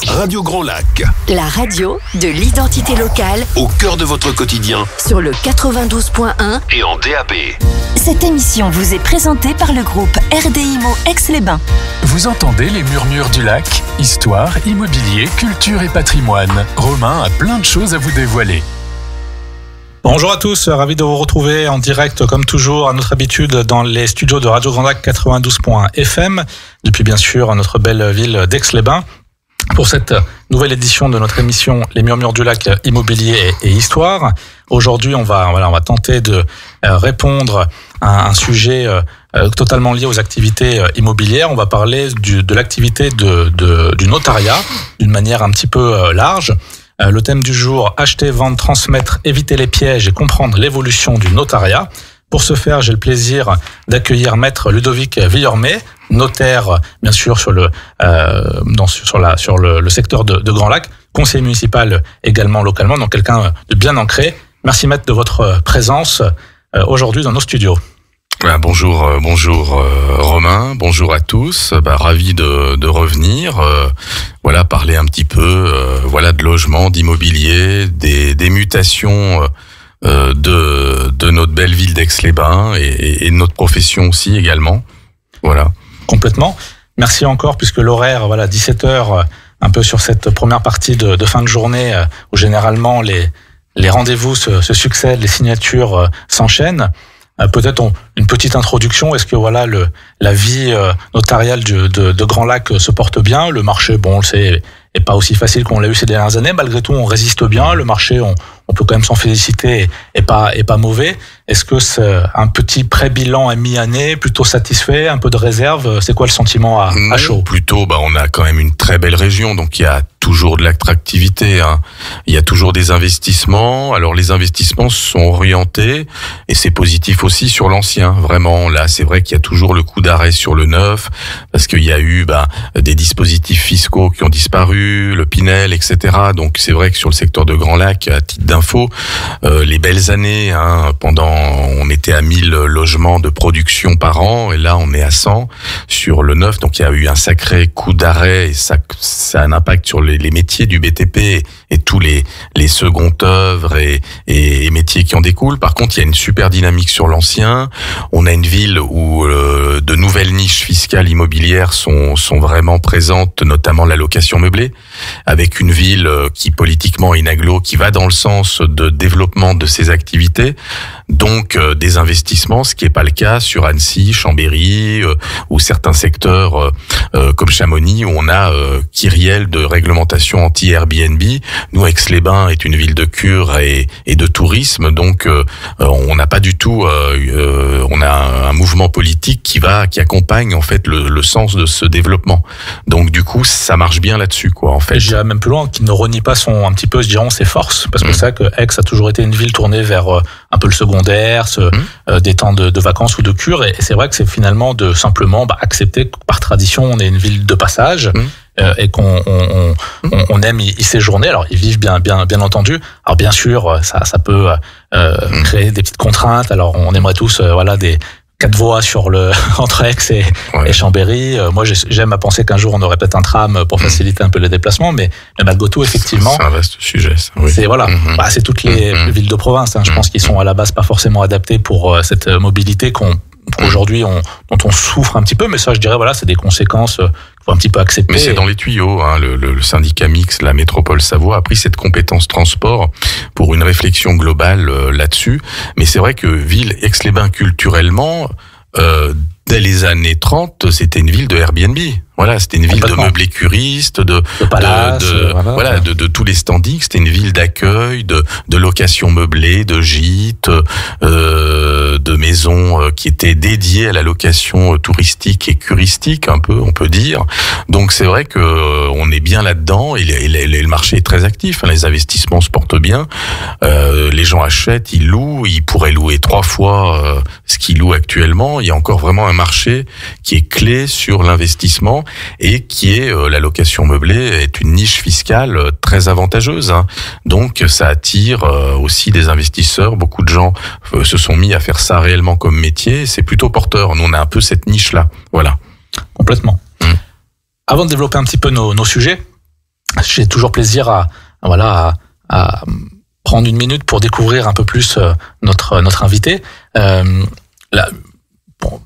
Radio Grand Lac. La radio de l'identité locale Au cœur de votre quotidien sur le 92.1 et en DAB. Cette émission vous est présentée par le groupe RDIMO Aix-les-Bains. Vous entendez les murmures du lac? Histoire, immobilier, culture et patrimoine. Romain a plein de choses à vous dévoiler. Bonjour à tous, ravi de vous retrouver en direct comme toujours à notre habitude dans les studios de Radio Grand Lac 92.fm depuis bien sûr notre belle ville d'Aix-les-Bains pour cette nouvelle édition de notre émission Les Murmures du Lac Immobilier et Histoire. Aujourd'hui on va tenter de répondre à un sujet totalement lié aux activités immobilières. On va parler de l'activité du notariat d'une manière un petit peu large. Le thème du jour, acheter, vendre, transmettre, éviter les pièges et comprendre l'évolution du notariat. Pour ce faire, j'ai le plaisir d'accueillir Maître Ludovic Villormet, notaire bien sûr sur le secteur de Grand Lac, conseiller municipal également localement, donc quelqu'un de bien ancré. Merci Maître de votre présence aujourd'hui dans nos studios. Bonjour Romain, bonjour à tous. Ravi de revenir. Parler un petit peu de logement, d'immobilier, des mutations de notre belle ville d'Aix-les-Bains et de notre profession aussi également. Voilà. Complètement. Merci encore puisque l'horaire 17h un peu sur cette première partie de fin de journée où généralement les rendez-vous se succèdent, les signatures s'enchaînent. Peut-être une petite introduction. Est-ce que la vie notariale de Grand Lac se porte bien? Le marché, on le sait, est pas aussi facile qu'on l'a eu ces dernières années. Malgré tout, on résiste bien. Le marché, on peut quand même s'en féliciter, est pas mauvais. Est-ce que c'est un petit pré-bilan à mi-année, plutôt satisfait, un peu de réserve? C'est quoi le sentiment à chaud? Plutôt, on a quand même une très belle région, donc il y a toujours de l'attractivité, hein. Il y a toujours des investissements. Alors les investissements sont orientés et c'est positif aussi sur l'ancien. Vraiment, là, c'est vrai qu'il y a toujours le coup d'arrêt sur le neuf parce qu'il y a eu des dispositifs fiscaux qui ont disparu, le Pinel, etc. Donc c'est vrai que sur le secteur de Grand Lac, à titre d'info, les belles années, on était à 1000 logements de production par an et là on est à 100 sur le neuf. Donc il y a eu un sacré coup d'arrêt et ça a un impact sur les métiers du BTP et tous les second œuvres et métiers qui en découlent. Par contre, il y a une super dynamique sur l'ancien. On a une ville où de nouvelles niches fiscales immobilières sont vraiment présentes, notamment la location meublée, avec une ville qui politiquement est une agglo qui va dans le sens de développement de ses activités, donc des investissements, ce qui n'est pas le cas sur Annecy, Chambéry ou certains secteurs comme Chamonix où on a kyrielle de réglementation anti-Airbnb. Nous, Aix-les-Bains est une ville de cure et de tourisme, donc on n'a pas du tout, on a un mouvement politique qui accompagne en fait le sens de ce développement. Donc du coup, ça marche bien là-dessus, quoi. En fait, j'irais même plus loin, qui ne renie pas un petit peu, ses forces, parce que c'est vrai que Aix a toujours été une ville tournée vers un peu le secondaire, des temps de vacances ou de cure, et c'est vrai que c'est finalement de simplement accepter que par tradition on est une ville de passage. Et qu'on aime y séjourner. Alors ils vivent bien entendu. Alors bien sûr, ça peut créer des petites contraintes. Alors on aimerait tous des 4 voies entre Aix et Chambéry. Moi j'aime à penser qu'un jour on aurait peut-être un tram pour faciliter un peu les déplacements, mais malgré tout effectivement c'est un vaste sujet, ça. Oui. C'est toutes les villes de province, je pense qu'ils sont à la base pas forcément adaptés pour cette mobilité aujourd'hui dont on souffre un petit peu, mais ça je dirais c'est des conséquences qu'il faut un petit peu accepter. Mais c'est dans les tuyaux, le syndicat mixte, la métropole Savoie a pris cette compétence transport pour une réflexion globale là-dessus, mais c'est vrai que ville Aix-les-Bains culturellement dès les années 30, c'était une ville de Airbnb. Voilà, c'était une ville de meublés curistes, de tous les standings. C'était une ville d'accueil, de location meublée, de gîtes, de maisons qui étaient dédiées à la location touristique et curistique, un peu, on peut dire. Donc c'est vrai que on est bien là-dedans et le marché est très actif. Les investissements se portent bien. Les gens achètent, ils louent. Ils pourraient louer 3 fois ce qu'ils louent actuellement. Il y a encore vraiment un marché qui est clé sur l'investissement et qui est la location meublée est une niche fiscale très avantageuse. Donc ça attire aussi des investisseurs. Beaucoup de gens se sont mis à faire ça réellement comme métier. C'est plutôt porteur. Nous on a un peu cette niche là. Voilà. Complètement. Avant de développer un petit peu nos sujets, j'ai toujours plaisir à prendre une minute pour découvrir un peu plus notre invité. Là,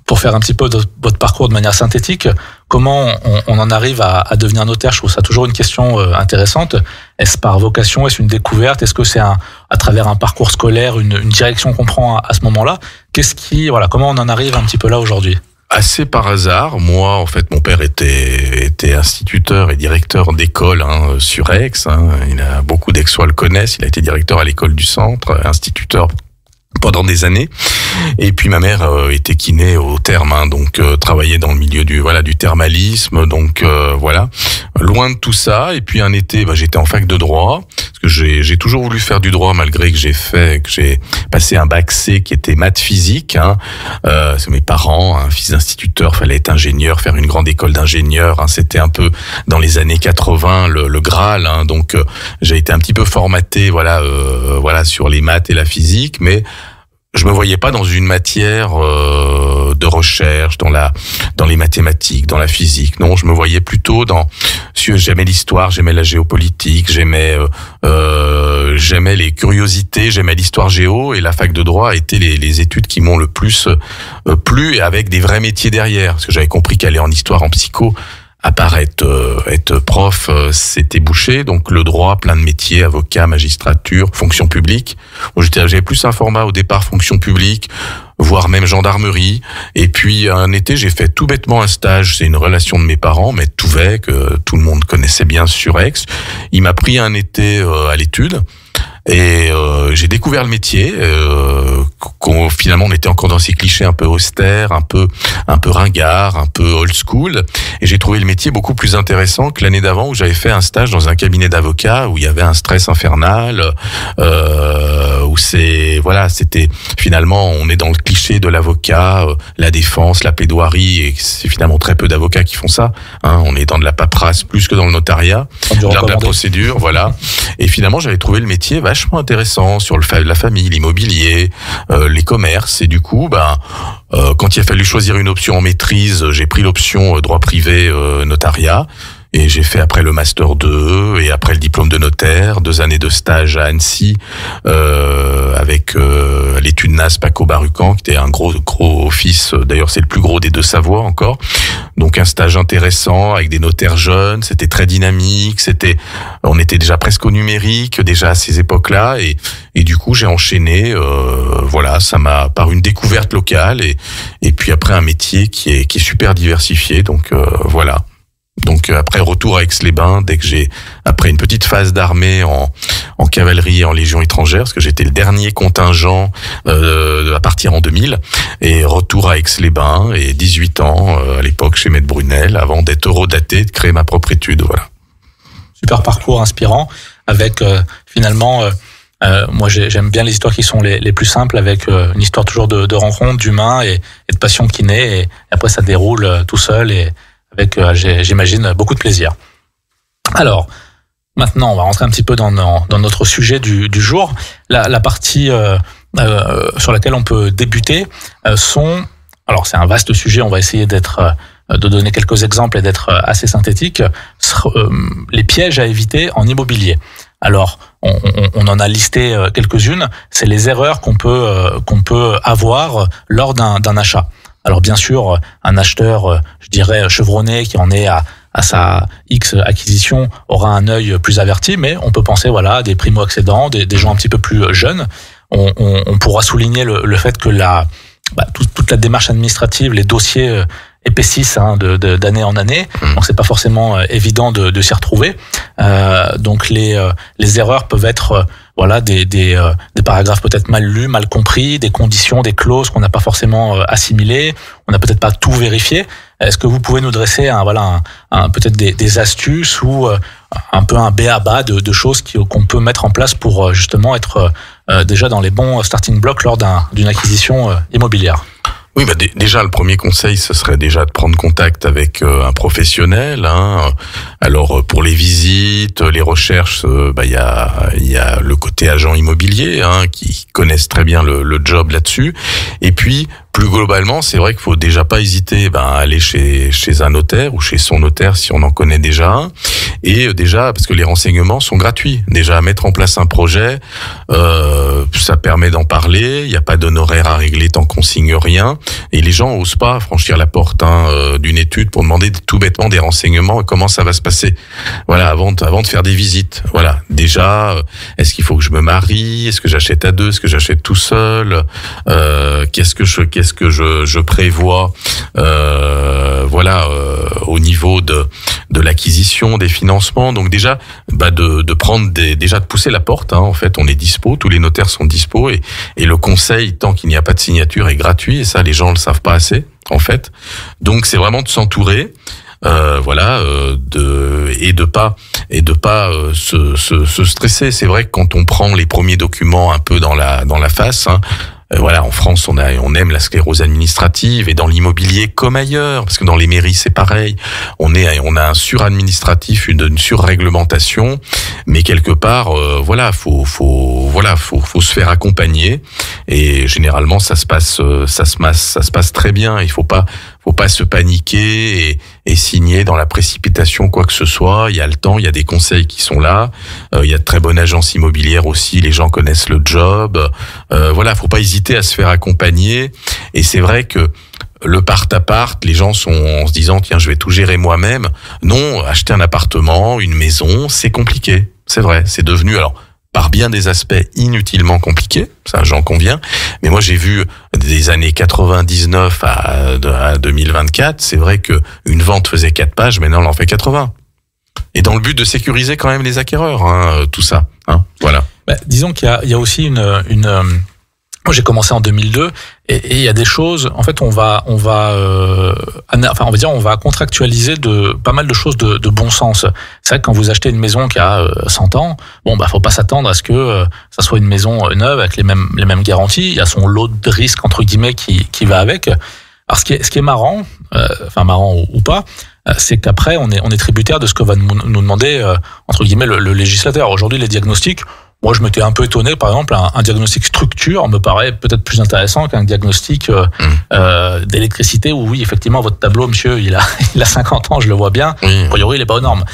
pour faire un petit peu de votre parcours de manière synthétique, comment on en arrive à devenir notaire? Je trouve ça toujours une question intéressante. Est-ce par vocation? Est-ce une découverte? Est-ce que c'est à travers un parcours scolaire, une direction qu'on prend à ce moment-là? Comment on en arrive un petit peu là aujourd'hui? Assez par hasard. Moi, en fait, mon père était instituteur et directeur d'école sur Aix. Beaucoup d'Aixois le connaissent. Il a été directeur à l'école du centre, instituteur pendant des années. Et puis ma mère était kiné au terme, donc travaillait dans le milieu du thermalisme, donc voilà, loin de tout ça. Et puis un été, j'étais en fac de droit, parce que j'ai toujours voulu faire du droit, malgré que j'ai passé un bac C qui était maths physique. C'est mes parents, fils d'instituteur, fallait être ingénieur, faire une grande école d'ingénieur. C'était un peu dans les années 80 le Graal. Donc j'ai été un petit peu formaté, sur les maths et la physique, mais je me voyais pas dans une matière de recherche, dans les mathématiques, dans la physique. Non, je me voyais plutôt j'aimais l'histoire, j'aimais la géopolitique, j'aimais les curiosités, j'aimais l'histoire géo, et la fac de droit a été les études qui m'ont le plus plu, avec des vrais métiers derrière, parce que j'avais compris qu'aller en histoire, en psycho, à part être prof, c'était bouché. Donc le droit, plein de métiers, avocat, magistrature, fonction publique. Bon, j'avais plus un format au départ fonction publique, voire même gendarmerie. Et puis un été, j'ai fait tout bêtement un stage. C'est une relation de mes parents, Maître Touvet, que tout le monde connaissait bien sur Aix. Il m'a pris un été à l'étude. Et j'ai découvert le métier. Finalement, on était encore dans ces clichés un peu austères, un peu ringards, un peu old school. Et j'ai trouvé le métier beaucoup plus intéressant que l'année d'avant, où j'avais fait un stage dans un cabinet d'avocats, où il y avait un stress infernal, où c'était finalement, on est dans le cliché de l'avocat, la défense, la plaidoirie, et c'est finalement très peu d'avocats qui font ça. On est dans de la paperasse plus que dans le notariat, de la procédure, voilà. Et finalement, j'avais trouvé le métier vachement intéressant sur la famille, l'immobilier, les commerces. Et du coup, quand il a fallu choisir une option en maîtrise, j'ai pris l'option droit privé notariat. Et j'ai fait après le master 2 et après le diplôme de notaire, 2 années de stage à Annecy avec l'étude NAS Paco Barucan, qui était un gros office. D'ailleurs, c'est le plus gros des 2 Savoie encore. Donc un stage intéressant avec des notaires jeunes. C'était très dynamique. On était déjà presque au numérique déjà à ces époques-là. Et du coup, j'ai enchaîné. Ça m'a par une découverte locale et puis après un métier qui est super diversifié. Donc voilà. Donc après retour à Aix-les-Bains, après une petite phase d'armée en cavalerie et en légion étrangère, parce que j'étais le dernier contingent à partir en 2000, et retour à Aix-les-Bains, et 18 ans à l'époque chez Maître Brunel, avant d'être eurodaté, de créer ma propre étude, voilà. Super parcours inspirant, avec finalement... moi, j'aime bien les histoires qui sont les plus simples, avec une histoire toujours de rencontre, d'humain et de passion qui naît, et après ça déroule tout seul, et avec, j'imagine, beaucoup de plaisir. Alors, maintenant, on va rentrer un petit peu dans notre sujet du jour. La partie sur laquelle on peut débuter alors c'est un vaste sujet, on va essayer de donner quelques exemples et d'être assez synthétique, les pièges à éviter en immobilier. Alors, on en a listé quelques-unes, c'est les erreurs qu'on peut avoir lors d'un achat. Alors bien sûr, un acheteur, je dirais, chevronné, qui en est à sa X acquisition, aura un œil plus averti, mais on peut penser à des primo-accédants, des gens un petit peu plus jeunes. On pourra souligner le fait que toute la démarche administrative, les dossiers épaississent d'année en année, donc c'est pas forcément évident de s'y retrouver. Donc les erreurs peuvent être des paragraphes peut-être mal lus, mal compris, des conditions, des clauses qu'on n'a pas forcément assimilées, on n'a peut-être pas tout vérifié. Est-ce que vous pouvez nous dresser peut-être des astuces ou un peu un b.a.-ba de choses qu'on peut mettre en place pour justement être déjà dans les bons starting blocks lors d'une acquisition immobilière? Oui, déjà le premier conseil, ce serait déjà de prendre contact avec un professionnel. Alors pour les visites, les recherches, il y a le côté agent immobilier qui connaissent très bien le job là-dessus. Et puis plus globalement, c'est vrai qu'il faut déjà pas hésiter à aller chez un notaire ou chez son notaire si on en connaît déjà un. Et déjà, parce que les renseignements sont gratuits. Déjà, mettre en place un projet, ça permet d'en parler. Il n'y a pas d'honoraires à régler tant qu'on signe rien. Et les gens osent pas franchir la porte d'une étude pour demander tout bêtement des renseignements et comment ça va se passer. Voilà, avant de faire des visites. Voilà, déjà, est-ce qu'il faut que je me marie? Est-ce que j'achète à deux? Est-ce que j'achète tout seul? Qu'est-ce que je prévois? Au niveau de l'acquisition, des financements. Donc déjà, de prendre déjà de pousser la porte. En fait, on est dispo, tous les notaires sont dispo et le conseil, tant qu'il n'y a pas de signature, est gratuit. Et ça, les gens le savent pas assez, en fait. Donc c'est vraiment de s'entourer. Et de pas se stresser. C'est vrai que quand on prend les premiers documents un peu dans la face, en France, on aime la sclérose administrative, et dans l'immobilier comme ailleurs, parce que dans les mairies c'est pareil. On a un suradministratif, une surréglementation, mais quelque part, faut se faire accompagner, et généralement ça se passe très bien. Il faut pas se paniquer et signer dans la précipitation quoi que ce soit. Il y a le temps, il y a des conseils qui sont là. Il y a de très bonnes agences immobilières aussi. Les gens connaissent le job. Faut pas hésiter à se faire accompagner. Et c'est vrai que le part-à-part, les gens sont en se disant tiens, je vais tout gérer moi-même. Non, acheter un appartement, une maison, c'est compliqué. C'est vrai, c'est devenu par bien des aspects inutilement compliqués, ça j'en conviens, mais moi j'ai vu des années 99 à 2024, c'est vrai que une vente faisait 4 pages, maintenant elle en fait 80. Et dans le but de sécuriser quand même les acquéreurs, tout ça, voilà. Disons qu'il y a aussi moi j'ai commencé en 2002 et il y a des choses, en fait on va contractualiser pas mal de choses de bon sens. C'est vrai que quand vous achetez une maison qui a 100 ans, faut pas s'attendre à ce que ça soit une maison neuve avec les mêmes garanties. Il y a son lot de risques entre guillemets qui va avec. Alors ce qui est marrant, marrant ou pas, c'est qu'après on est tributaire de ce que va nous demander entre guillemets le législateur. Aujourd'hui les diagnostics, moi, je m'étais un peu étonné, par exemple, un diagnostic structure me paraît peut-être plus intéressant qu'un diagnostic d'électricité où, oui, effectivement, votre tableau, monsieur, il a 50 ans, je le vois bien. A priori, il est pas aux normes.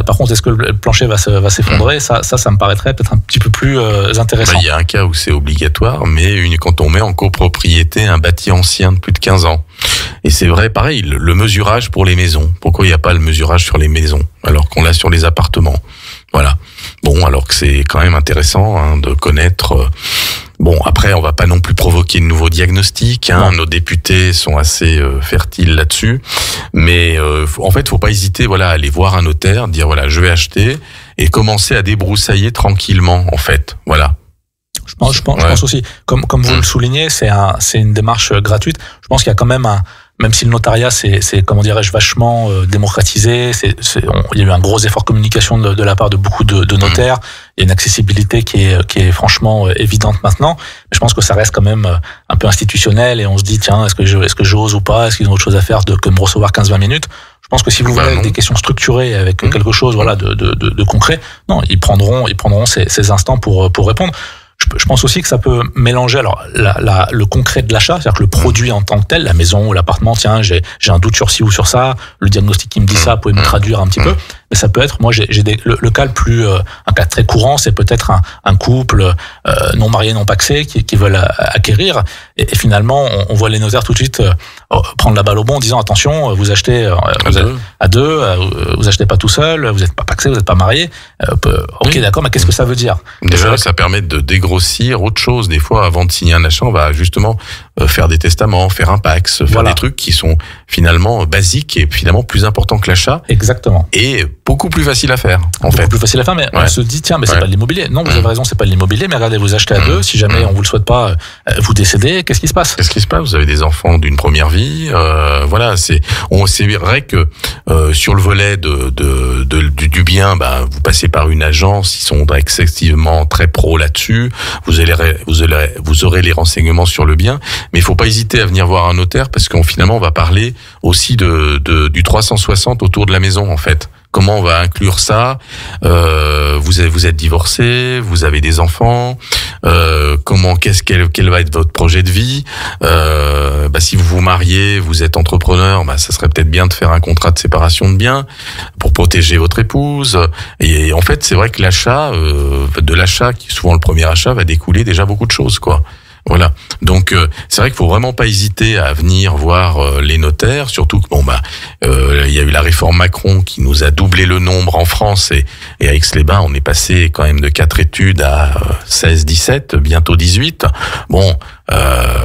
Par contre, est-ce que le plancher va s'effondrer? Ça me paraîtrait peut-être un petit peu plus intéressant. Il y a un cas où c'est obligatoire, mais quand on met en copropriété un bâti ancien de plus de 15 ans. Et c'est vrai, pareil, le mesurage pour les maisons. Pourquoi il n'y a pas le mesurage sur les maisons, alors qu'on l'a sur les appartements? Voilà. Bon, alors que c'est quand même intéressant de connaître. Après, on va pas non plus provoquer de nouveaux diagnostics. Nos députés sont assez fertiles là-dessus. Mais en fait, faut pas hésiter, à aller voir un notaire, dire je vais acheter et commencer à débroussailler tranquillement. En fait, voilà. Je pense aussi, comme vous le soulignez, c'est une démarche gratuite. Je pense qu'il y a quand même même si le notariat c'est comment dirais-je vachement démocratisé, il y a eu un gros effort de communication de la part de beaucoup de notaires. Il y a une accessibilité qui est franchement évidente maintenant. Mais je pense que ça reste quand même un peu institutionnel et on se dit tiens, est-ce que j'ose ou pas? Est-ce qu'ils ont autre chose à faire que me recevoir 15-20 minutes? Je pense que si vous voulez avec des questions structurées, avec quelque chose de concret, non, ils prendront ces instants pour répondre. Je pense aussi que ça peut mélanger le concret de l'achat, c'est-à-dire que le produit en tant que tel, la maison ou l'appartement, tiens, j'ai un doute sur ci ou sur ça, le diagnostic qui me dit ça, vous pouvez me traduire un petit peu. Mais ça peut être, moi le cas un cas très courant, c'est peut-être un couple non marié, non pacsé qui veulent acquérir et finalement on voit les notaires tout de suite prendre la balle au bond en disant attention, vous achetez à deux, vous achetez pas tout seul, vous n'êtes pas pacsé, vous n'êtes pas marié. D'accord, mais qu'est-ce que ça veut dire? Déjà, ça permet de dégrossir autre chose. Des fois, avant de signer un achat, on va justement faire des testaments, faire un pax, faire des trucs qui sont finalement basiques et finalement plus importants que l'achat. Exactement. Et beaucoup plus facile à faire, beaucoup plus facile à faire, mais on se dit tiens, mais c'est pas de l'immobilier. Non, vous avez raison, c'est pas de l'immobilier, mais regardez, vous achetez à deux, si jamais on vous le souhaite pas, vous décédez, qu'est-ce qui se passe? Vous avez des enfants d'une première vie, c'est vrai que sur le volet du bien, vous passez par une agence, ils sont excessivement très pro là-dessus. Vous aurez les renseignements sur le bien, mais il faut pas hésiter à venir voir un notaire parce finalement on va parler aussi du 360 autour de la maison en fait. Comment on va inclure ça? Vous êtes divorcé, vous avez des enfants, quel va être votre projet de vie. Si vous vous mariez, vous êtes entrepreneur, ça serait peut-être bien de faire un contrat de séparation de biens pour protéger votre épouse. Et en fait, c'est vrai que de l'achat, qui est souvent le premier achat, va découler déjà beaucoup de choses, quoi. Voilà. Donc c'est vrai qu'il faut vraiment pas hésiter à venir voir les notaires, surtout que il y a eu la réforme Macron qui nous a doublé le nombre en France et à Aix-les-Bains, on est passé quand même de 4 études à 16, 17, bientôt 18. Bon,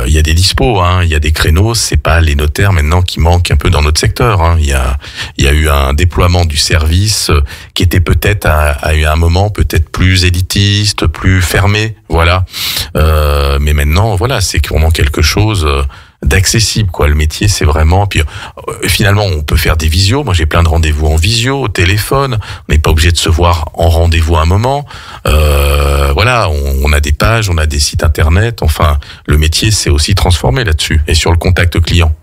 il y a des dispos, il y a des créneaux, c'est pas les notaires maintenant qui manquent un peu dans notre secteur, Il y a eu un déploiement du service qui était peut-être à un moment peut-être plus élitiste, plus fermé, voilà. Mais maintenant, voilà, c'est vraiment quelque chose d'accessible, quoi. Le métier, c'est vraiment. Puis finalement, on peut faire des visios. Moi, j'ai plein de rendez-vous en visio, au téléphone. On n'est pas obligé de se voir en rendez-vous à un moment. Voilà, on a des pages, on a des sites internet. Enfin, le métier s'est aussi transformé là-dessus et sur le contact client.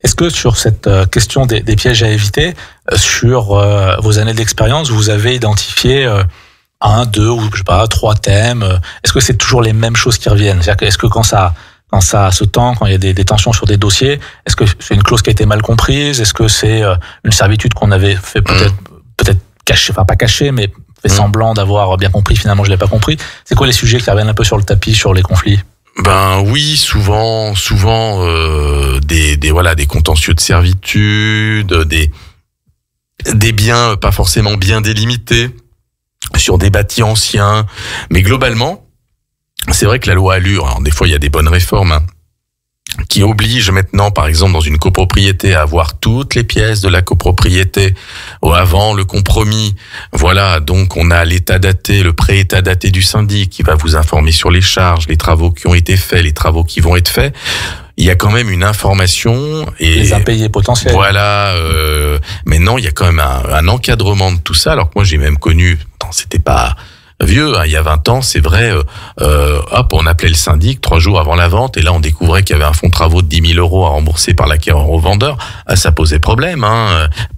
Est-ce que sur cette question des pièges à éviter, sur vos années d'expérience, vous avez identifié 1, 2 ou 3 thèmes? Est-ce que c'est toujours les mêmes choses qui reviennent? C'est-à-dire que est-ce que quand ça se tend, quand il y a des tensions sur des dossiers, est-ce que c'est une clause qui a été mal comprise? Est-ce que c'est une servitude qu'on avait fait peut-être cachée, enfin pas cachée, mais fait semblant d'avoir bien compris, finalement je l'ai pas compris? C'est quoi les sujets qui reviennent un peu sur le tapis, sur les conflits? Oui, souvent des contentieux de servitude, des biens pas forcément bien délimités sur des bâtis anciens, mais globalement, c'est vrai que la loi Allure, alors des fois il y a des bonnes réformes qui obligent maintenant, par exemple dans une copropriété, à avoir toutes les pièces de la copropriété avant le compromis. Voilà, donc on a l'état daté, le pré-état daté du syndic qui va vous informer sur les charges, les travaux qui ont été faits, les travaux qui vont être faits. Il y a quand même une information et les impayés potentiels. Voilà, maintenant il y a quand même un encadrement de tout ça. Alors que moi j'ai même connu, c'était pas vieux, il y a 20 ans, c'est vrai, on appelait le syndic 3 jours avant la vente et là on découvrait qu'il y avait un fonds de travaux de 10 000 € à rembourser par l'acquéreur au vendeur. Ça posait problème,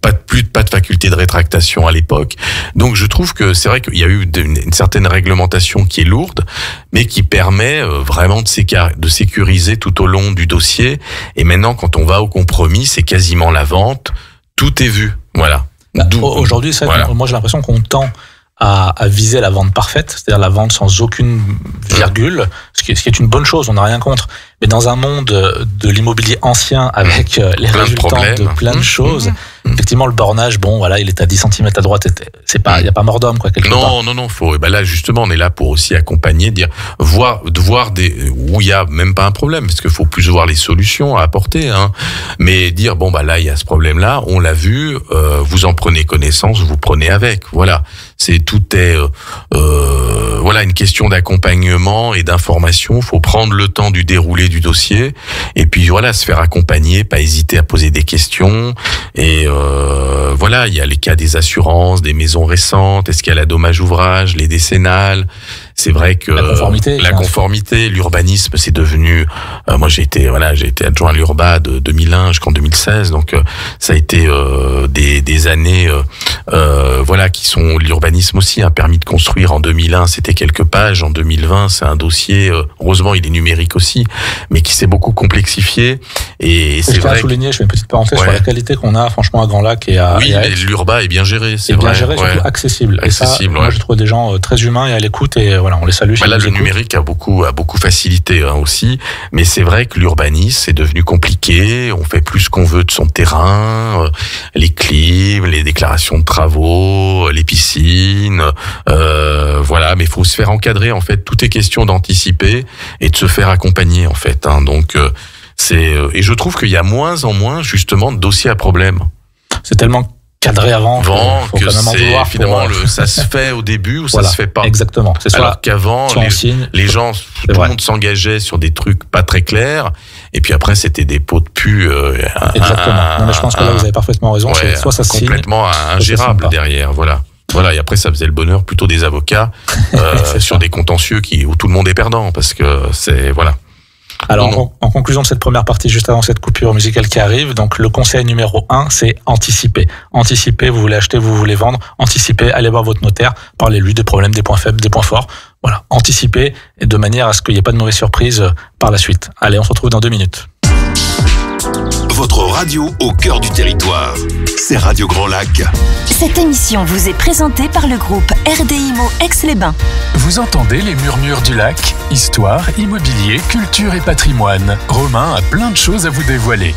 pas de faculté de rétractation à l'époque. Donc je trouve que c'est vrai qu'il y a eu une certaine réglementation qui est lourde, mais qui permet vraiment de sécuriser tout au long du dossier. Et maintenant, quand on va au compromis, c'est quasiment la vente, tout est vu. Voilà. Aujourd'hui, moi j'ai l'impression qu'on tend à viser la vente parfaite, c'est-à-dire la vente sans aucune virgule, ce qui est une bonne chose, on n'a rien contre. Mais dans un monde de l'immobilier ancien avec les résultats de plein de choses, effectivement le bornage, il est à 10 cm à droite, il n'y a pas mort d'homme, quoi, quelque part. Non, faut. Là justement, on est là pour aussi accompagner, voir où il y a même pas un problème, parce qu'il faut plus voir les solutions à apporter, mais dire là il y a ce problème-là, on l'a vu, vous en prenez connaissance, vous prenez avec, voilà. Tout est une question d'accompagnement et d'information. Faut prendre le temps du déroulé du dossier et puis se faire accompagner, pas hésiter à poser des questions. Et il y a les cas des assurances, des maisons récentes. Est-ce qu'il y a la dommage ouvrage, les décennales? C'est vrai que la conformité, l'urbanisme, c'est devenu. Moi, j'ai été adjoint à l'Urba de 2001 jusqu'en 2016, donc ça a été des années, qui sont l'urbanisme aussi. Un permis de construire en 2001, c'était quelques pages. En 2020, c'est un dossier. Heureusement, il est numérique aussi, mais qui s'est beaucoup complexifié. Et c'est vrai. Je souligner, je fais une petite parenthèse sur la qualité qu'on a, franchement, à Grand Lac et à. Oui, mais l'Urba est bien géré. C'est vrai. Bien géré, surtout accessible. Et ça, moi, je trouve des gens très humains et à l'écoute et on les salue. Là, le numérique a beaucoup facilité aussi, mais c'est vrai que l'urbanisme c'est devenu compliqué. On fait plus ce qu'on veut de son terrain, les clims, les déclarations de travaux, les piscines, mais il faut se faire encadrer. En fait, tout est question d'anticiper et de se faire accompagner en fait. Donc et je trouve qu'il y a moins en moins justement de dossiers à problème. C'est tellement cadré avant que c'est finalement ça se fait au début ou ça se fait pas. Exactement. Alors qu'avant les gens, tout le monde s'engageait sur des trucs pas très clairs et puis après c'était des pots de pu. Exactement. Mais je pense que là vous avez parfaitement raison. Soit ça signe, complètement ingérable derrière. Voilà. Et après ça faisait le bonheur plutôt des avocats sur des contentieux où tout le monde est perdant parce que c'est voilà. Alors, Non. en conclusion de cette première partie, juste avant cette coupure musicale qui arrive, donc le conseil numéro 1, c'est anticiper. Anticiper, vous voulez acheter, vous voulez vendre, anticipez, allez voir votre notaire, parlez-lui des problèmes, des points faibles, des points forts. Voilà, anticipez et de manière à ce qu'il n'y ait pas de mauvaise surprise par la suite. Allez, on se retrouve dans 2 minutes. Votre radio au cœur du territoire. C'est Radio Grand Lac. Cette émission vous est présentée par le groupe RDIMO Aix-les-Bains. Vous entendez les murmures du lac? Histoire, immobilier, culture et patrimoine. Romain a plein de choses à vous dévoiler.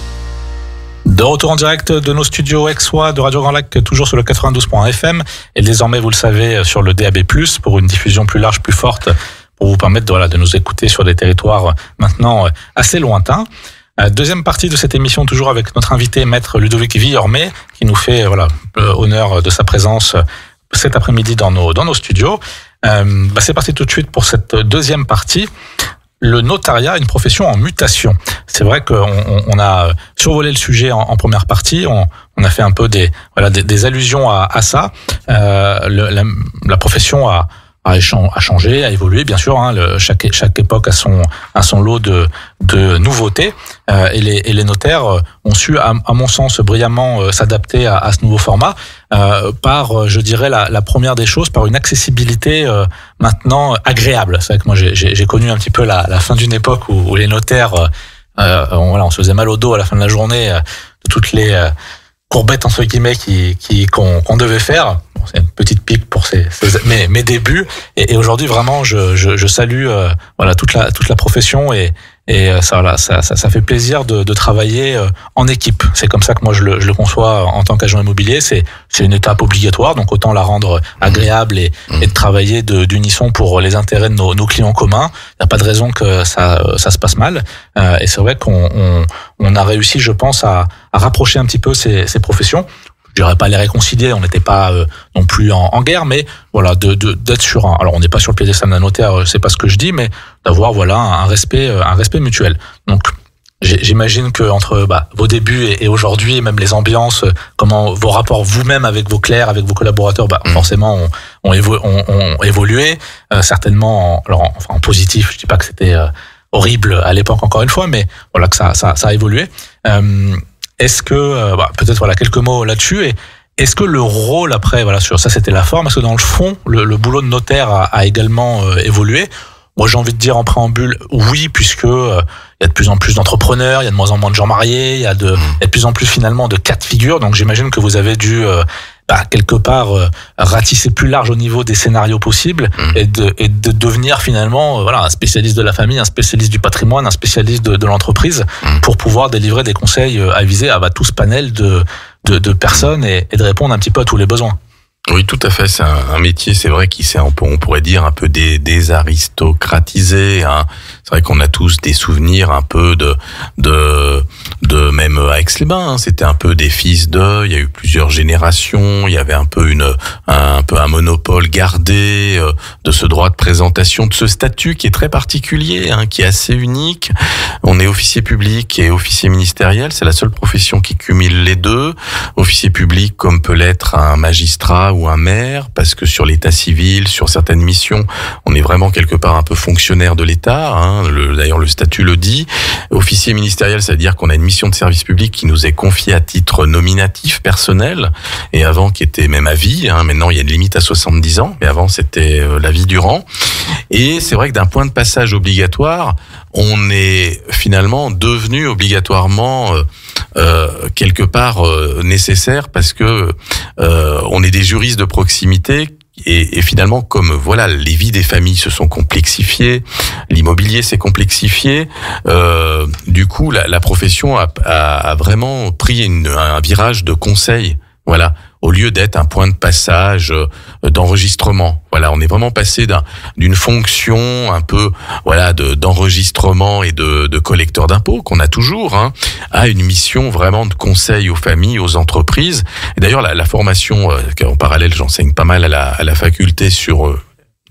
De retour en direct de nos studios aixois de Radio Grand Lac, toujours sur le 92.FM et désormais, vous le savez, sur le DAB+, pour une diffusion plus large, plus forte, pour vous permettre de nous écouter sur des territoires maintenant assez lointains. Deuxième partie de cette émission, toujours avec notre invité, maître Ludovic Villormet, qui nous fait honneur de sa présence cet après-midi dans nos studios. C'est parti tout de suite pour cette deuxième partie. Le notariat, une profession en mutation. C'est vrai qu'on a survolé le sujet en première partie. On a fait un peu des allusions à ça. La profession a changé, a évolué, bien sûr. Chaque époque a son lot de nouveautés. Et les notaires ont su, à mon sens, brillamment s'adapter à ce nouveau format par, je dirais, la première des choses, par une accessibilité maintenant agréable. C'est vrai que moi, j'ai connu un petit peu la fin d'une époque où les notaires, on se faisait mal au dos à la fin de la journée de toutes les courbettes entre guillemets qu'on devait faire. Bon, c'est une petite pique pour mes débuts et aujourd'hui vraiment je salue toute la profession et ça fait plaisir de travailler en équipe. C'est comme ça que moi je le conçois en tant qu'agent immobilier. C'est une étape obligatoire, donc autant la rendre agréable et de travailler d'unisson pour les intérêts de nos clients communs. Il n'y a pas de raison que ça se passe mal. Et c'est vrai qu'on a réussi, je pense, à rapprocher un petit peu ces professions. Je dirais pas les réconcilier, on n'était pas non plus en guerre, mais voilà, d'être sur alors on n'est pas sur le piédestal d'un notaire, c'est pas ce que je dis, mais d'avoir un respect mutuel. Donc j'imagine que entre vos débuts et aujourd'hui, même les ambiances, comment vos rapports vous-même avec vos clercs, avec vos collaborateurs, forcément ont évolué, certainement en positif. Je dis pas que c'était horrible à l'époque encore une fois, mais voilà que ça a évolué. Est-ce que, peut-être quelques mots là-dessus, et est-ce que le rôle après, sur ça c'était la forme, est-ce que dans le fond, le boulot de notaire a également évolué? Moi j'ai envie de dire en préambule, oui, puisque il y a de plus en plus d'entrepreneurs, il y a de moins en moins de gens mariés, il y a de plus en plus finalement de cas de figure, donc j'imagine que vous avez dû quelque part ratisser plus large au niveau des scénarios possibles et de devenir finalement un spécialiste de la famille, un spécialiste du patrimoine, un spécialiste de l'entreprise pour pouvoir délivrer des conseils avisés à tout ce panel de personnes et de répondre un petit peu à tous les besoins. Oui, tout à fait. C'est un métier, c'est vrai, qui s'est, on pourrait dire, un peu désaristocratisé. C'est vrai qu'on a tous des souvenirs un peu de même à Aix-les-Bains. C'était un peu des fils de. Il y a eu plusieurs générations. Il y avait un peu un monopole gardé de ce droit de présentation, de ce statut qui est très particulier, qui est assez unique. On est officier public et officier ministériel. C'est la seule profession qui cumule les deux. Officier public, comme peut l'être un magistrat ou un maire, parce que sur l'état civil, sur certaines missions, on est vraiment quelque part un peu fonctionnaire de l'État. D'ailleurs, le statut le dit. Officier ministériel, c'est-à-dire qu'on a une mission de service public qui nous est confiée à titre nominatif, personnel, et avant qui était même à vie. Maintenant, il y a une limite à 70 ans, mais avant, c'était la vie durant. Et c'est vrai que d'un point de passage obligatoire, on est finalement devenu obligatoirement quelque part nécessaire parce que on est des juristes de proximité et finalement comme les vies des familles se sont complexifiées, l'immobilier s'est complexifié, du coup la profession a vraiment pris un virage de conseil, au lieu d'être un point de passage d'enregistrement. On est vraiment passé d'une fonction un peu d'enregistrement et de collecteur d'impôts qu'on a toujours à une mission vraiment de conseil aux familles, aux entreprises. Et d'ailleurs la formation en parallèle, j'enseigne pas mal à la faculté sur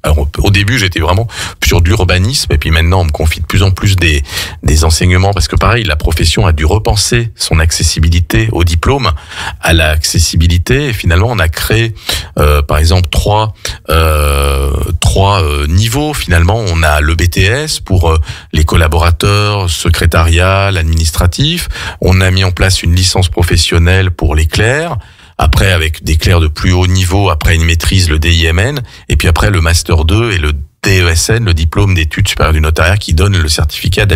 alors, au début, j'étais vraiment sur de l'urbanisme, et puis maintenant, on me confie de plus en plus des enseignements, parce que pareil, la profession a dû repenser son accessibilité au diplôme, à l'accessibilité, et finalement, on a créé, par exemple, trois 3 niveaux. Finalement, on a le BTS pour les collaborateurs, secrétariat, l'administratif. On a mis en place une licence professionnelle pour les clercs. Après, avec des clercs de plus haut niveau, après une maîtrise, le DIMN. Et puis après, le Master 2 et le DESN, le diplôme d'études supérieures du notariat, qui donne le certificat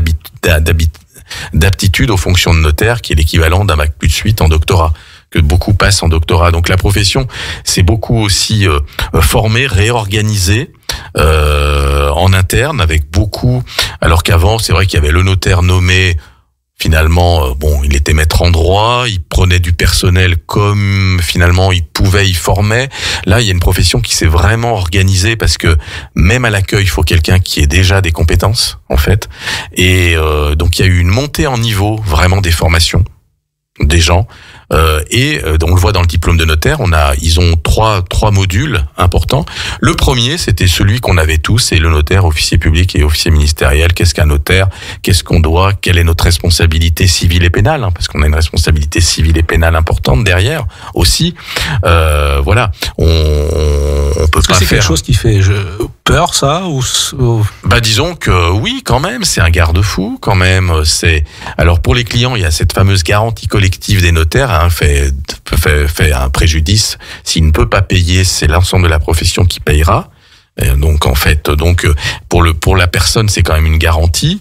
d'aptitude aux fonctions de notaire, qui est l'équivalent d'un Bac+8 en doctorat, que beaucoup passent en doctorat. Donc la profession s'est beaucoup aussi formée, réorganisée en interne, avec beaucoup... Alors qu'avant, c'est vrai qu'il y avait le notaire nommé... Finalement, il était maître en droit, il prenait du personnel comme finalement il pouvait, il formait. Là, il y a une profession qui s'est vraiment organisée parce que même à l'accueil, il faut quelqu'un qui ait déjà des compétences, en fait. Et donc, il y a eu une montée en niveau vraiment des formations des gens. On le voit dans le diplôme de notaire, ils ont trois modules importants. Le premier, c'était celui qu'on avait tous, c'est le notaire, officier public et officier ministériel. Qu'est-ce qu'un notaire? Qu'est-ce qu'on doit? Quelle est notre responsabilité civile et pénale? Parce qu'on a une responsabilité civile et pénale importante derrière aussi. Voilà, on peut pas faire. C'est quelque chose qui fait peur, ça, ou... Disons que oui, quand même, c'est un garde-fou, quand même. Alors pour les clients, il y a cette fameuse garantie collective des notaires. Fait un préjudice. S'il ne peut pas payer, c'est l'ensemble de la profession qui payera. Et donc en fait, pour la personne, c'est quand même une garantie.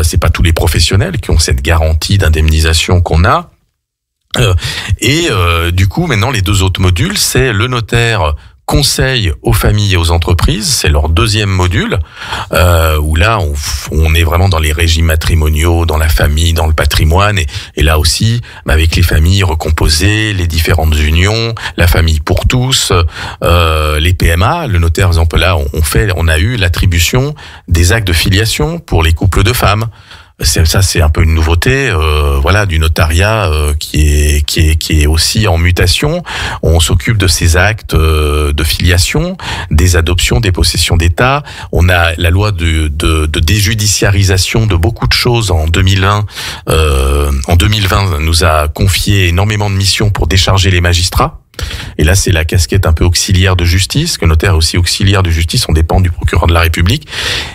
C'est pas tous les professionnels qui ont cette garantie d'indemnisation qu'on a. Du coup, maintenant, les 2 autres modules, c'est le notaire conseil aux familles et aux entreprises, c'est leur 2e module, où là on est vraiment dans les régimes matrimoniaux, dans la famille, dans le patrimoine, et là aussi avec les familles recomposées, les différentes unions, la famille pour tous, les PMA, le notaire, par exemple, là on a eu l'attribution des actes de filiation pour les couples de femmes. C'est un peu une nouveauté, du notariat qui est aussi en mutation. On s'occupe de ces actes de filiation, des adoptions, des possessions d'État. On a la loi de déjudiciarisation de beaucoup de choses en 2001. En 2020, nous a confié énormément de missions pour décharger les magistrats. Et là, c'est la casquette un peu auxiliaire de justice, que notaire est aussi auxiliaire de justice, on dépend du procureur de la République.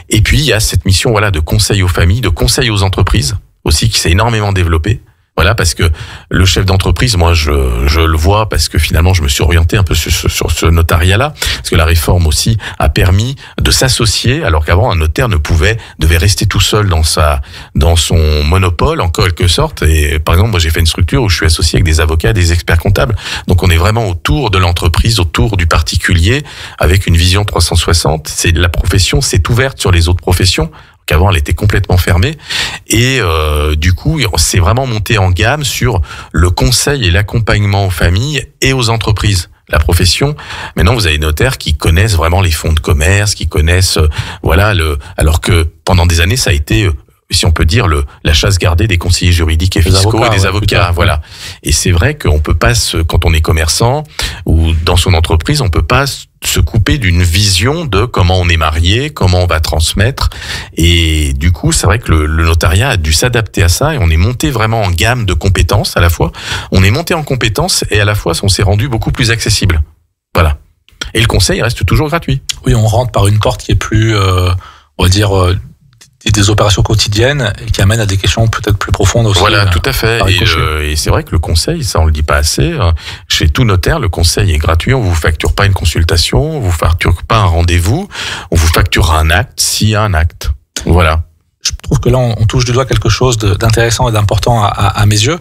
Et puis, il y a cette mission, de conseil aux familles, de conseil aux entreprises, aussi, qui s'est énormément développée. Voilà, parce que le chef d'entreprise, moi, je le vois, parce que finalement, je me suis orienté un peu sur ce notariat-là, parce que la réforme aussi a permis de s'associer, alors qu'avant, un notaire devait rester tout seul dans son monopole, en quelque sorte. Et par exemple, moi, j'ai fait une structure où je suis associé avec des avocats, des experts comptables. Donc, on est vraiment autour de l'entreprise, autour du particulier, avec une vision 360. La profession s'est ouverte sur les autres professions. Qu'avant elle était complètement fermée, et du coup c'est vraiment monté en gamme sur le conseil et l'accompagnement aux familles et aux entreprises. La profession, maintenant vous avez des notaires qui connaissent vraiment les fonds de commerce, qui connaissent alors que pendant des années ça a été, si on peut dire, la chasse gardée des conseillers juridiques et fiscaux et des avocats, voilà. Et c'est vrai qu'on peut pas quand on est commerçant ou dans son entreprise, on peut pas se couper d'une vision de comment on est marié, comment on va transmettre. Et du coup, c'est vrai que le notariat a dû s'adapter à ça, et on est monté vraiment en gamme de compétences à la fois. On est monté en compétences et à la fois on s'est rendu beaucoup plus accessible. Voilà. Et le conseil reste toujours gratuit. Oui, on rentre par une porte qui est plus, on va dire, des opérations quotidiennes, et qui amènent à des questions peut-être plus profondes aussi. Voilà, tout à fait. Et c'est vrai que le conseil, ça on le dit pas assez, chez tout notaire, le conseil est gratuit. On vous facture pas une consultation, on vous facture pas un rendez-vous, on vous facturera un acte s'il y a un acte. Voilà. Je trouve que là, on touche du doigt quelque chose d'intéressant et d'important à mes yeux.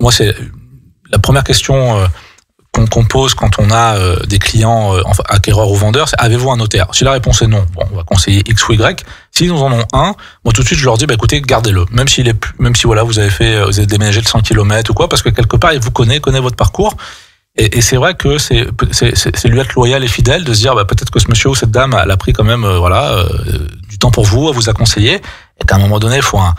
Moi, c'est la première question qu'on pose quand on a des clients acquéreurs ou vendeurs, c'est: avez-vous un notaire? Si la réponse est non, on va conseiller X ou Y. S'ils en ont un, moi tout de suite je leur dis écoutez, gardez-le, même si vous avez déménagé de 100 km ou quoi, parce que quelque part il vous connaît votre parcours. Et c'est vrai que c'est lui être loyal et fidèle, de se dire peut-être que ce monsieur ou cette dame elle a pris quand même du temps pour vous, à vous a conseillé, et qu'à un moment donné il faut un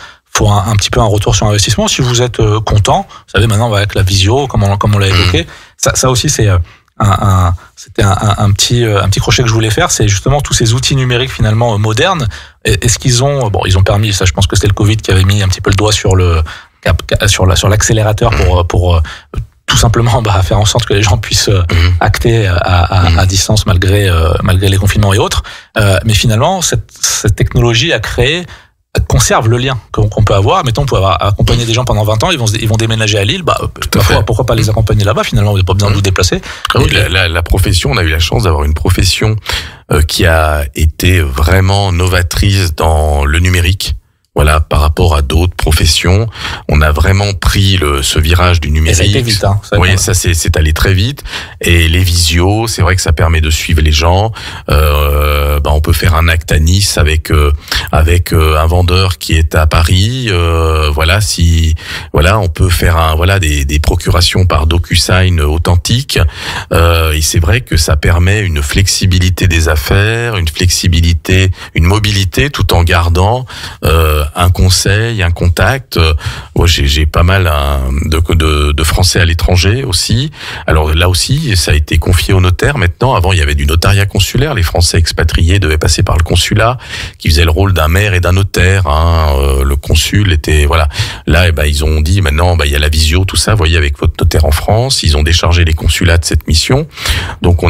petit peu un retour sur investissement. Si vous êtes content, vous savez, maintenant avec la visio, comme on l'a évoqué, ça aussi c'était un petit crochet que je voulais faire, c'est justement tous ces outils numériques finalement modernes. Est-ce qu'ils ont ils ont permis, ça je pense que c'était le Covid qui avait mis un petit peu le doigt sur l'accélérateur pour tout simplement faire en sorte que les gens puissent acter à distance malgré les confinements et autres. Mais finalement, cette technologie a créé conserve le lien qu'on peut avoir. Mettons, on peut accompagner des gens pendant 20 ans, ils vont déménager à Lille, pourquoi pas les accompagner là-bas, finalement, vous n'avez pas besoin de vous déplacer. Oui, la profession, on a eu la chance d'avoir une profession qui a été vraiment novatrice dans le numérique. Voilà, par rapport à d'autres professions, on a vraiment pris ce virage du numérique. Et ça a été vite, hein. Oui, ça c'est allé très vite. Et les visios, c'est vrai que ça permet de suivre les gens. On peut faire un acte à Nice avec un vendeur qui est à Paris. On peut faire des procurations par DocuSign authentique. Et c'est vrai que ça permet une flexibilité des affaires, une mobilité, tout en gardant un conseil, un contact. Moi, j'ai pas mal de Français à l'étranger aussi. Alors là aussi, ça a été confié au notaire. Maintenant, avant, il y avait du notariat consulaire. Les Français expatriés devaient passer par le consulat, qui faisait le rôle d'un maire et d'un notaire. Le consul était Là, ils ont dit maintenant, il y a la visio, tout ça. Voyez avec votre notaire en France. Ils ont déchargé les consulats de cette mission. Donc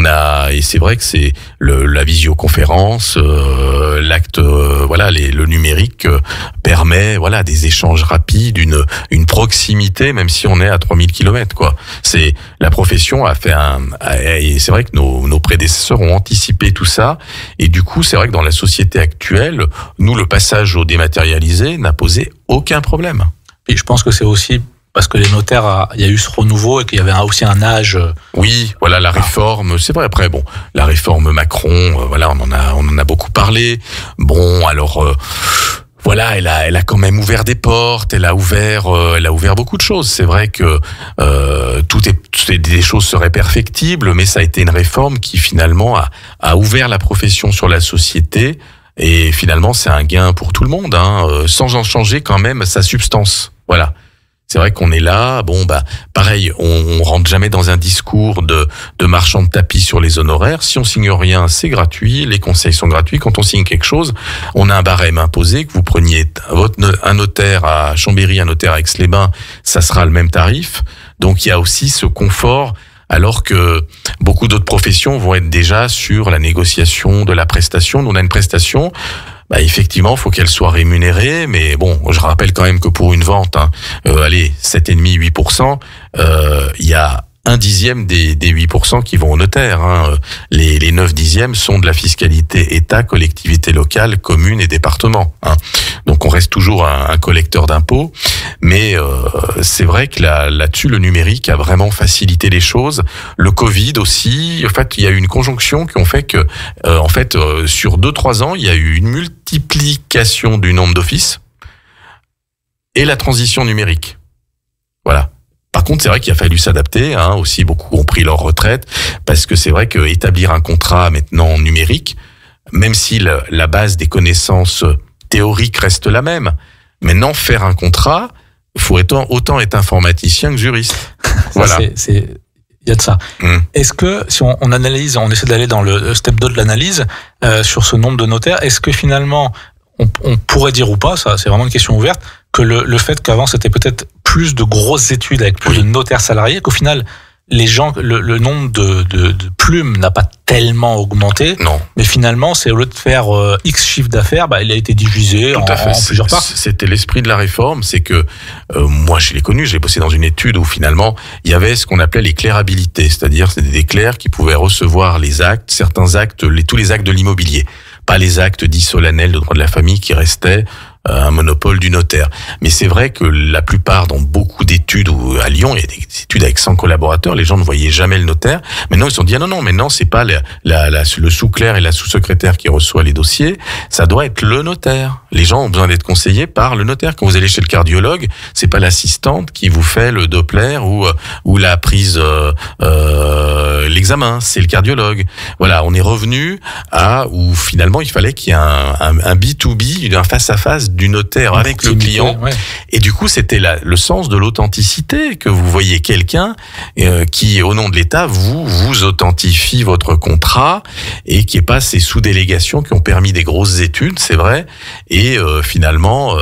et c'est vrai que c'est la visioconférence, l'acte, le numérique permet des échanges rapides, une proximité, même si on est à 3000 km, quoi. C'est la profession a fait et c'est vrai que nos prédécesseurs ont anticipé tout ça, et du coup c'est vrai que dans la société actuelle, nous, le passage au dématérialisé n'a posé aucun problème. Et je pense que c'est aussi parce que les notaires, il y a eu ce renouveau et qu'il y avait aussi un âge. Oui, la réforme, c'est vrai. Après, la réforme Macron, on en a beaucoup parlé. Elle a quand même ouvert des portes, elle a ouvert beaucoup de choses. C'est vrai que des choses seraient perfectibles, mais ça a été une réforme qui finalement a ouvert la profession sur la société, et finalement c'est un gain pour tout le monde, sans en changer quand même sa substance. Voilà. C'est vrai qu'on est là, pareil, on rentre jamais dans un discours de marchand de tapis sur les honoraires. Si on signe rien, c'est gratuit, les conseils sont gratuits. Quand on signe quelque chose, on a un barème imposé, que vous preniez un notaire à Chambéry, un notaire à Aix-les-Bains, ça sera le même tarif. Donc il y a aussi ce confort, alors que beaucoup d'autres professions vont être déjà sur la négociation de la prestation. Nous, on a une prestation, effectivement, faut qu'elle soit rémunérée, mais je rappelle quand même que pour une vente, 7,5-8%, il y a 1/10 des 8% qui vont au notaire. Les 9/10 sont de la fiscalité État, collectivité locale, commune et département. Donc on reste toujours un collecteur d'impôts, mais c'est vrai que là-dessus, le numérique a vraiment facilité les choses. Le Covid aussi, en fait, il y a eu une conjonction qui ont fait que, sur 2-3 ans, il y a eu une multiplication du nombre d'offices et la transition numérique. Voilà. Par contre, c'est vrai qu'il a fallu s'adapter, aussi beaucoup ont pris leur retraite, parce que c'est vrai que établir un contrat maintenant numérique, même si la base des connaissances théoriques reste la même, maintenant faire un contrat, il faut autant être informaticien que juriste. Voilà. Il y a de ça. Est-ce que, si on analyse, on essaie d'aller dans le step 2 de l'analyse, sur ce nombre de notaires, est-ce que finalement, on pourrait dire ou pas, ça c'est vraiment une question ouverte, que le fait qu'avant c'était peut-être plus de grosses études avec plus de notaires salariés, qu'au final les gens, le nombre de plumes n'a pas tellement augmenté. Non. Mais finalement, c'est au lieu de faire X chiffre d'affaires, il a été divisé en plusieurs parts. C'était l'esprit de la réforme, c'est que moi je l'ai connu, j'ai bossé dans une étude où finalement il y avait ce qu'on appelait les clérabilités, c'est-à-dire c'était des clercs qui pouvaient recevoir les actes, certains actes, tous les actes de l'immobilier, pas les actes dits solennels de droit de la famille qui restaient un monopole du notaire. Mais c'est vrai que la plupart, dans beaucoup d'études, à Lyon, il y a des études avec 100 collaborateurs, les gens ne voyaient jamais le notaire. Maintenant, ils se sont dit, non, maintenant, c'est pas le sous-clerc et la sous-secrétaire qui reçoit les dossiers, ça doit être le notaire. Les gens ont besoin d'être conseillés par le notaire. Quand vous allez chez le cardiologue, c'est pas l'assistante qui vous fait le Doppler ou la prise, l'examen, c'est le cardiologue. Voilà, on est revenu où finalement, il fallait qu'il y ait un B2B, un face-à-face du notaire avec le client. Ouais. Et du coup, c'était le sens de l'authenticité, que vous voyez quelqu'un qui, au nom de l'État, vous authentifie votre contrat et qui est pas ces sous-délégations qui ont permis des grosses études, c'est vrai, et et finalement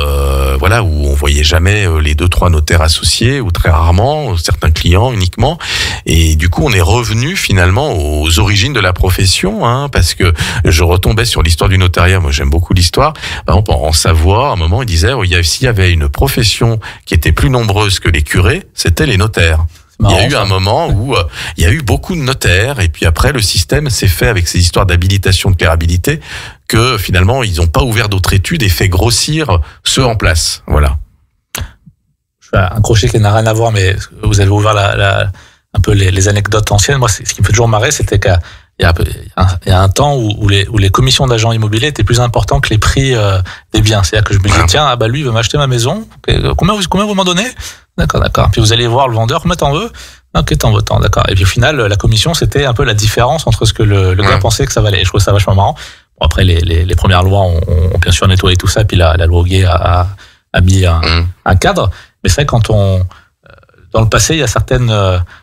voilà, où on voyait jamais les 2-3 notaires associés, ou très rarement, certains clients uniquement. Et du coup, on est revenu finalement aux origines de la profession, hein, parce que je retombais sur l'histoire du notariat. Moi, j'aime beaucoup l'histoire. Par exemple, en Savoie, à un moment, il disait, s'il y avait une profession qui était plus nombreuse que les curés, c'était les notaires. Il y a eu un moment où il y a eu beaucoup de notaires, et puis après le système s'est fait avec ces histoires d'habilitation, de clérabilité, que finalement ils n'ont pas ouvert d'autres études et fait grossir ceux en place. Voilà. Je fais un crochet qui n'a rien à voir, mais vous avez ouvert un peu les anecdotes anciennes. Moi, ce qui me fait toujours marrer, c'était qu'il y a un temps où les commissions d'agents immobiliers étaient plus importantes que les prix des biens. C'est-à-dire que je me disais, tiens, lui, il veut m'acheter ma maison. Combien vous m'en donnez? D'accord. Puis vous allez voir le vendeur, combien t'en veux? Ok, t'en veux tant, d'accord. Et puis au final, la commission, c'était un peu la différence entre ce que le gars pensait que ça valait. Et je trouve ça vachement marrant. Bon, après, les premières lois ont bien sûr nettoyé tout ça, puis la loi Hoguet a mis un cadre. Mais c'est vrai, dans le passé, il y a certaines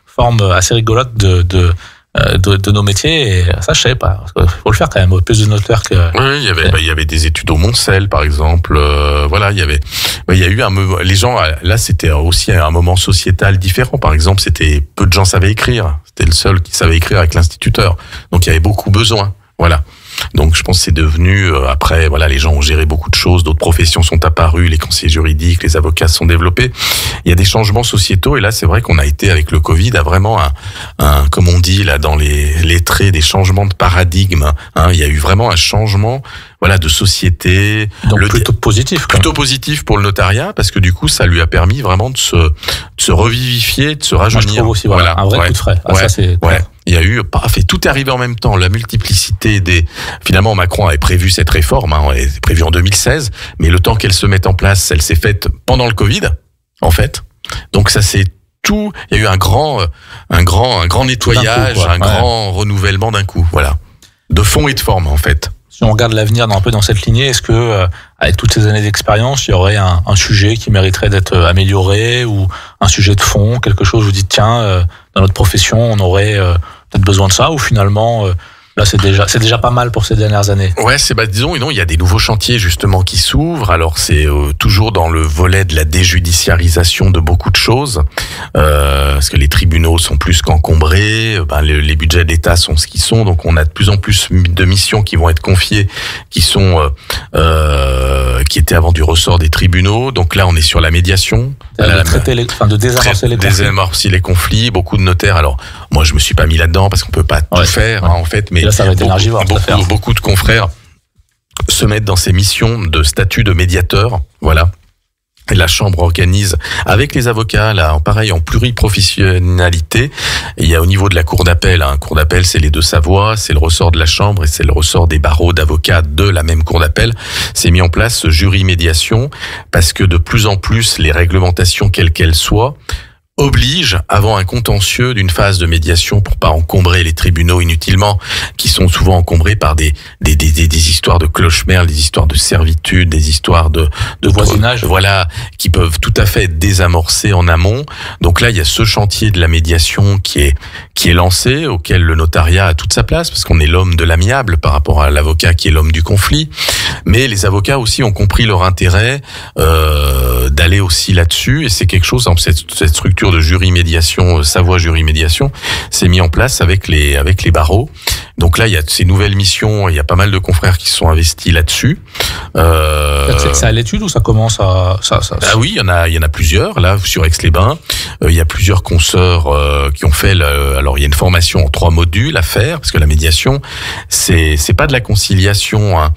formes assez rigolotes de nos métiers, et ça je savais pas. Il faut le faire quand même, plus de notaires que... Oui, il y avait des études au Montcel, par exemple. Voilà, il y a eu les gens, là c'était aussi un moment sociétal différent. Par exemple, peu de gens savaient écrire. C'était le seul qui savait écrire avec l'instituteur. Donc il y avait beaucoup besoin. Voilà. Donc je pense que c'est devenu, après, voilà, les gens ont géré beaucoup de choses, d'autres professions sont apparues, les conseillers juridiques, les avocats se sont développés. Il y a des changements sociétaux, et là c'est vrai qu'on a été avec le Covid à vraiment comme on dit là dans les traits, des changements de paradigme. Hein, il y a eu vraiment un changement, voilà, de société. Donc plutôt positif. Plutôt positif pour le notariat, parce que du coup ça lui a permis vraiment de se revivifier, de se rajeunir. Moi, je trouve aussi, voilà, un vrai coup de frais. Ça, c'est clair. Il y a eu, tout est arrivé en même temps, la multiplicité finalement Macron avait prévu cette réforme, hein, elle était prévue en 2016, mais le temps qu'elle se mette en place, elle s'est faite pendant le Covid, en fait. Donc ça c'est tout, il y a eu un grand nettoyage, grand renouvellement d'un coup, voilà. De fond et de forme, en fait. Si on regarde l'avenir un peu dans cette lignée, est-ce que, avec toutes ces années d'expérience, il y aurait un sujet qui mériterait d'être amélioré, ou un sujet de fond, quelque chose où vous dites, tiens, dans notre profession, on aurait peut-être besoin de ça, ou finalement, là, c'est déjà pas mal pour ces dernières années. Ouais, disons, il y a des nouveaux chantiers justement qui s'ouvrent. Alors c'est toujours dans le volet de la déjudiciarisation de beaucoup de choses, parce que les tribunaux sont plus qu'encombrés, les budgets de l'État sont ce qu'ils sont, donc on a de plus en plus de missions qui vont être confiées, qui étaient avant du ressort des tribunaux. Donc là, on est sur la médiation, de désamorcer les conflits. Beaucoup de notaires. Alors moi, je me suis pas mis là-dedans parce qu'on peut pas tout faire, hein, en fait, mais là, ça va être énergivore, beaucoup de confrères se mettent dans ces missions de statut de médiateur, voilà. Et la Chambre organise avec les avocats, là, pareil, en pluriprofessionnalité. Et il y a au niveau de la Cour d'appel, Cour d'appel, c'est les deux Savoie, c'est le ressort de la Chambre et c'est le ressort des barreaux d'avocats de la même Cour d'appel. C'est mis en place ce jury médiation parce que de plus en plus, les réglementations, quelles qu'elles soient, oblige, avant un contentieux, d'une phase de médiation pour pas encombrer les tribunaux inutilement, qui sont souvent encombrés par des histoires de cloche-merle, des histoires de servitude, des histoires de voisinage. Voilà, qui peuvent tout à fait être désamorcées en amont. Donc là, il y a ce chantier de la médiation qui est lancé, auquel le notariat a toute sa place, parce qu'on est l'homme de l'amiable par rapport à l'avocat qui est l'homme du conflit. Mais les avocats aussi ont compris leur intérêt d'aller aussi là-dessus, et c'est quelque chose, cette structure de jury médiation, Savoie jury médiation, s'est mis en place avec les barreaux. Donc là, il y a ces nouvelles missions, il y a pas mal de confrères qui se sont investis là-dessus. C'est à l'étude ou ça commence à... Ah oui, il y en a plusieurs, là, sur Aix-les-Bains. Il y a plusieurs consoeurs qui ont fait... Alors, il y a une formation en 3 modules à faire, parce que la médiation, c'est pas de la conciliation, hein.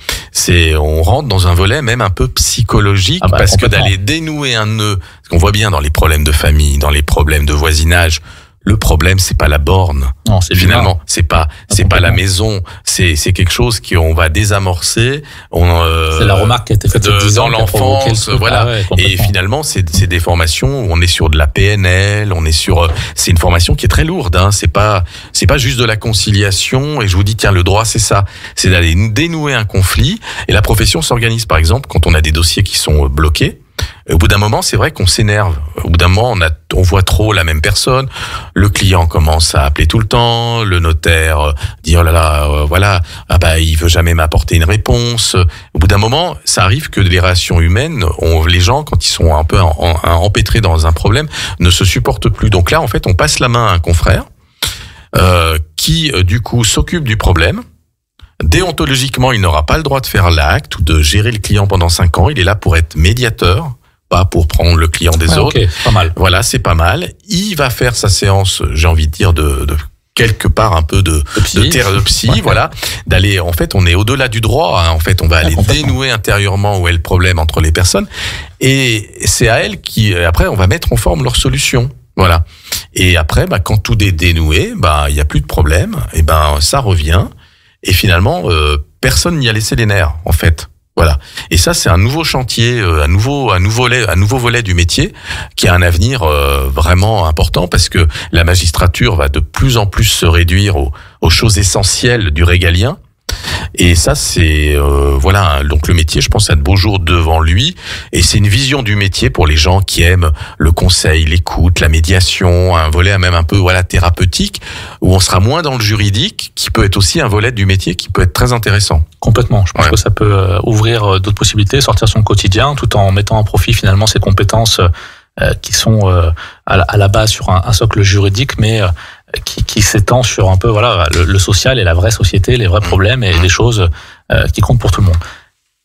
On rentre dans un volet même un peu psychologique, parce que d'aller dénouer un nœud, parce qu'on voit bien dans les problèmes de famille, dans les problèmes de voisinage, le problème, c'est pas la borne. Non, c'est finalement, c'est pas la maison. C'est quelque chose qu'on va désamorcer. C'est la remarque qui a été faite dans l'enfance, voilà. Et finalement, c'est des formations où on est sur de la PNL, c'est une formation qui est très lourde, hein. C'est pas juste de la conciliation. Et je vous dis, tiens, le droit, c'est ça. C'est d'aller dénouer un conflit. Et la profession s'organise, par exemple, quand on a des dossiers qui sont bloqués. Et au bout d'un moment, c'est vrai qu'on s'énerve. Au bout d'un moment, on voit trop la même personne. Le client commence à appeler tout le temps. Le notaire dit oh là là, voilà, ah bah il veut jamais m'apporter une réponse. Au bout d'un moment, ça arrive que les relations humaines, les gens quand ils sont un peu empêtrés dans un problème, ne se supportent plus. Donc là, en fait, on passe la main à un confrère qui du coup s'occupe du problème. Déontologiquement, il n'aura pas le droit de faire l'acte ou de gérer le client pendant 5 ans. Il est là pour être médiateur, pas pour prendre le client des autres. Okay, c'est pas mal. Voilà, c'est pas mal. Il va faire sa séance, j'ai envie de dire, de quelque part un peu de psy, ouais. Voilà. D'aller, en fait, on est au-delà du droit. Hein. En fait, on va aller dénouer intérieurement où est le problème entre les personnes. Et c'est à elles qui, après, on va mettre en forme leur solution. Voilà. Et après, quand tout est dénoué, il y a plus de problème. Et ça revient. Et finalement, personne n'y a laissé les nerfs, en fait. Voilà. Et ça, c'est un nouveau chantier, un nouveau volet du métier qui a un avenir vraiment important parce que la magistrature va de plus en plus se réduire aux choses essentielles du régalien. Et ça, c'est voilà. Donc le métier, je pense, a de beaux jours devant lui. Et c'est une vision du métier pour les gens qui aiment le conseil, l'écoute, la médiation, un volet même un peu thérapeutique, où on sera moins dans le juridique, qui peut être aussi un volet du métier qui peut être très intéressant. Complètement. Je pense que ça peut ouvrir d'autres possibilités, sortir son quotidien, tout en mettant en profit finalement ses compétences qui sont à la base sur un socle juridique, mais qui s'étend sur un peu le social et la vraie société, les vrais problèmes et les choses qui comptent pour tout le monde.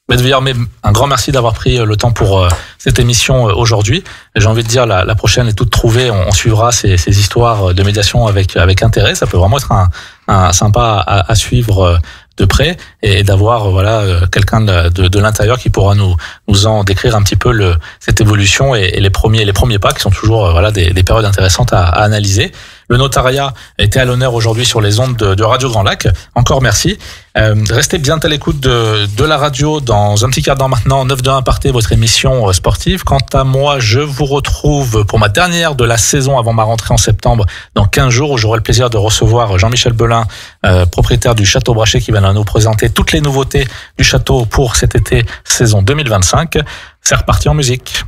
Maître Villarmé, un grand merci d'avoir pris le temps pour cette émission aujourd'hui. J'ai envie de dire la prochaine est toute trouvée. On suivra ces histoires de médiation avec intérêt. Ça peut vraiment être un sympa à suivre de près et d'avoir quelqu'un de l'intérieur qui pourra nous en décrire un petit peu cette évolution et les premiers pas qui sont toujours des périodes intéressantes à analyser. Le notariat était à l'honneur aujourd'hui sur les ondes de Radio Grand Lac. Encore merci. Restez bien à l'écoute de la radio dans un petit quart d'heure maintenant, 9 de 1 Partez, votre émission sportive. Quant à moi, je vous retrouve pour ma dernière de la saison avant ma rentrée en septembre, dans 15 jours, où j'aurai le plaisir de recevoir Jean-Michel Belin, propriétaire du Château Brachet, qui va nous présenter toutes les nouveautés du château pour cet été, saison 2025. C'est reparti en musique.